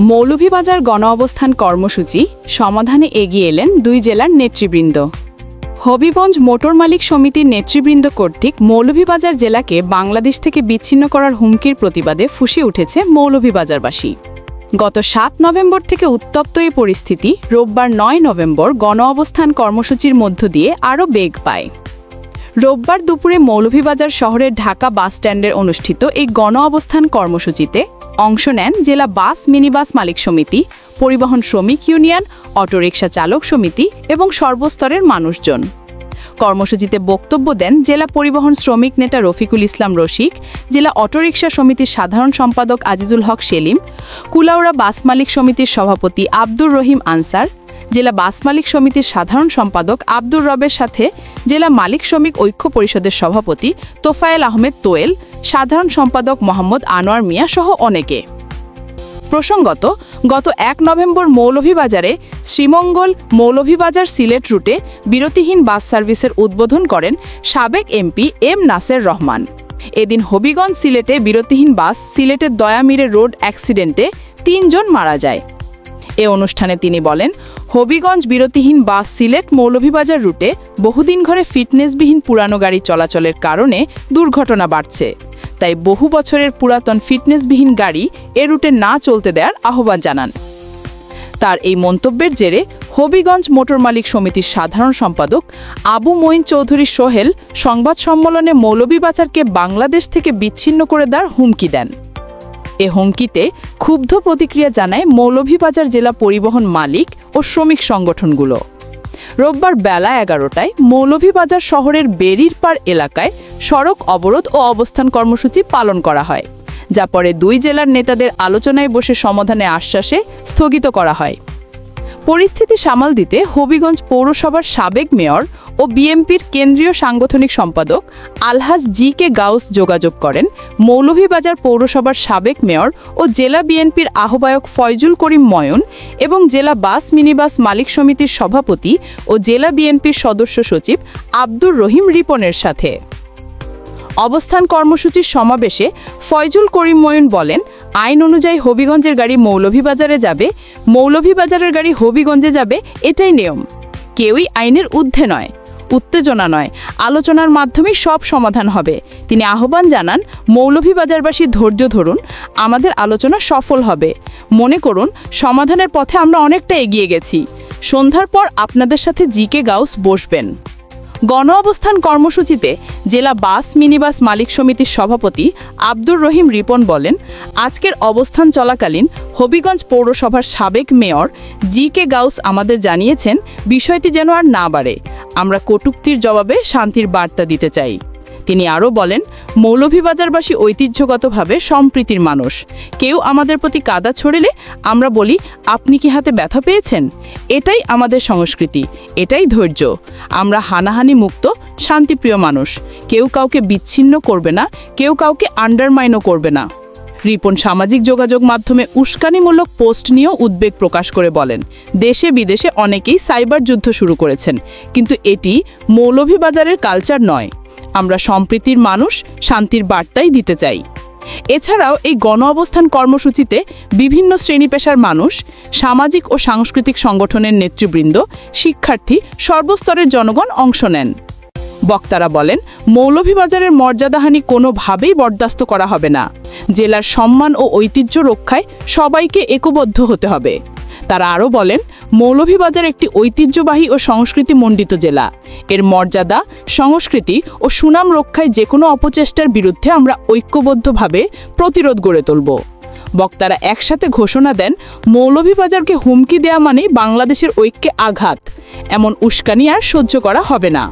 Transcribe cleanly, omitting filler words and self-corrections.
মৌলভীবাজার গণঅবস্থান কর্মসূচি সমাধানে এগিয়ে এলেন দুই জেলার নেতৃবৃন্দ। হবিগঞ্জ মোটর মালিক সমিতির নেতৃবৃন্দ কর্তৃক মৌলভীবাজার জেলাকে বাংলাদেশ থেকে বিচ্ছিন্ন করার হুমকির প্রতিবাদে ফুঁসে উঠেছে মৌলভীবাজারবাসী। গত ৭ নভেম্বর থেকে উত্তপ্ত এই পরিস্থিতি রোববার ৯ নভেম্বর গণঅবস্থান কর্মসূচির মধ্য দিয়ে আরও বেগ পায়। রোববার দুপুরে মৌলভীবাজার শহরের ঢাকা বাস স্ট্যান্ডের অনুষ্ঠিত এই গণঅবস্থান কর্মসূচিতে অংশ নেন জেলা বাস মিনিবাস মালিক সমিতি, পরিবহন শ্রমিক ইউনিয়ন, অটোরিকশা চালক সমিতি এবং সর্বস্তরের মানুষজন। কর্মসূচিতে বক্তব্য দেন জেলা পরিবহন শ্রমিক নেতা রফিকুল ইসলাম রশিক, জেলা অটোরিকশা সমিতির সাধারণ সম্পাদক আজিজুল হক সেলিম, কুলাউড়া বাস মালিক সমিতির সভাপতি আব্দুর রহিম আনসার, জেলা বাস মালিক সমিতির সাধারণ সম্পাদক আব্দুর রবের সাথে জেলা মালিক শ্রমিক ঐক্য পরিষদের সভাপতি তোফায়েল আহমেদ তোয়েল, সাধারণ সম্পাদক মোহাম্মদ আনোয়ার মিয়া সহ অনেকে। প্রসঙ্গত, গত ১ নভেম্বর মৌলভীবাজারে শ্রীমঙ্গল মৌলভীবাজার সিলেট রুটে বিরতিহীন বাস সার্ভিসের উদ্বোধন করেন সাবেক এমপি এম নাসের রহমান। এদিন হবিগঞ্জ সিলেটে বিরতিহীন বাস সিলেটের দয়ামিরে রোড অ্যাক্সিডেন্টে ৩ জন মারা যায়। এ অনুষ্ঠানে তিনি বলেন, হবিগঞ্জ বিরতিহীন বাস সিলেট মৌলভীবাজার রুটে বহুদিন ধরে ফিটনেসবিহীন পুরানো গাড়ি চলাচলের কারণে দুর্ঘটনা বাড়ছে। তাই বহু বছরের পুরাতন ফিটনেসবিহীন গাড়ি এ রুটে না চলতে দেওয়ার আহ্বান জানান। তার এই মন্তব্যের জেরে হবিগঞ্জ মোটর মালিক সমিতির সাধারণ সম্পাদক আবু মঈন চৌধুরী সোহেল সংবাদ সম্মেলনে মৌলভীবাজারকে বাংলাদেশ থেকে বিচ্ছিন্ন করে দেওয়ার হুমকি দেন। এ হুমকিতে ক্ষুব্ধ প্রতিক্রিয়া জানায় মৌলভীবাজার জেলা পরিবহন মালিক ও শ্রমিক সংগঠনগুলো। রোববার বেলা ১১টায় মৌলভীবাজার শহরের বেরির পাড় এলাকায় সড়ক অবরোধ ও অবস্থান কর্মসূচি পালন করা হয়, যা পরে দুই জেলার নেতাদের আলোচনায় বসে সমাধানের আশ্বাসে স্থগিত করা হয়। পরিস্থিতি সামাল দিতে হবিগঞ্জ পৌরসভার সাবেক মেয়র ও বিএনপির কেন্দ্রীয় সাংগঠনিক সম্পাদক আলহাজ জি.কে. গাউস যোগাযোগ করেন মৌলভীবাজার পৌরসভার সাবেক মেয়র ও জেলা বিএনপির আহ্বায়ক ফয়জুল করিম ময়ন এবং জেলা বাস মিনিবাস মালিক সমিতির সভাপতি ও জেলা বিএনপির সদস্য সচিব আব্দুর রহিম রিপনের সাথে। অবস্থান কর্মসূচির সমাবেশে ফয়জুল করিম ময়ন বলেন, আইন অনুযায়ী হবিগঞ্জের গাড়ি মৌলভীবাজারে যাবে, মৌলভীবাজারের গাড়ি হবিগঞ্জে যাবে, এটাই নিয়ম। কেউই আইনের ঊর্ধ্বে নয়, উত্তেজনা নয়, আলোচনার মাধ্যমে সব সমাধান হবে। তিনি আহ্বান জানান, মৌলভীবাজারবাসী ধৈর্য ধরুন, আমাদের আলোচনা সফল হবে। মনে করুন, সমাধানের পথে আমরা অনেকটা এগিয়ে গেছি। সন্ধ্যার পর আপনাদের সাথে জি.কে. গাউস বসবেন। গণঅবস্থান কর্মসূচিতে জেলা বাস মিনিবাস মালিক সমিতির সভাপতি আব্দুর রহিম রিপন বলেন, আজকের অবস্থান চলাকালীন হবিগঞ্জ পৌরসভার সাবেক মেয়র জি.কে. গাউস আমাদের জানিয়েছেন বিষয়টি যেন আর না বাড়ে। আমরা কটূক্তির জবাবে শান্তির বার্তা দিতে চাই। তিনি আরও বলেন, মৌলভীবাজারবাসী ঐতিহ্যগতভাবে সম্প্রীতির মানুষ। কেউ আমাদের প্রতি কাদা ছড়িলে আমরা বলি, আপনি কি হাতে ব্যথা পেয়েছেন? এটাই আমাদের সংস্কৃতি, এটাই ধৈর্য। আমরা হানাহানি মুক্ত শান্তিপ্রিয় মানুষ। কেউ কাউকে বিচ্ছিন্ন করবে না, কেউ কাউকে আন্ডারমাইনও করবে না। রিপন সামাজিক যোগাযোগ মাধ্যমে উস্কানিমূলক পোস্ট নিয়েও উদ্বেগ প্রকাশ করে বলেন, দেশে বিদেশে অনেকেই সাইবার যুদ্ধ শুরু করেছেন, কিন্তু এটি মৌলভীবাজারের কালচার নয়। আমরা সম্প্রীতির মানুষ, শান্তির বার্তাই দিতে চাই। এছাড়াও এই গণঅবস্থান কর্মসূচিতে বিভিন্ন শ্রেণী পেশার মানুষ, সামাজিক ও সাংস্কৃতিক সংগঠনের নেতৃবৃন্দ, শিক্ষার্থী, সর্বস্তরের জনগণ অংশ নেন। বক্তারা বলেন, মৌলভীবাজারের মর্যাদাহানি কোনোভাবেই বরদাস্ত করা হবে না। জেলার সম্মান ও ঐতিহ্য রক্ষায় সবাইকে একবদ্ধ হতে হবে। তারা আরও বলেন, মৌলভীবাজার একটি ঐতিহ্যবাহী ও সংস্কৃতিমণ্ডিত জেলা। এর মর্যাদা, সংস্কৃতি ও সুনাম রক্ষায় যে কোনো অপচেষ্টার বিরুদ্ধে আমরা ঐক্যবদ্ধভাবে প্রতিরোধ গড়ে তুলব। বক্তারা একসাথে ঘোষণা দেন, মৌলভীবাজারকে হুমকি দেয়া মানে বাংলাদেশের ঐক্যে আঘাত। এমন উস্কানি আর সহ্য করা হবে না।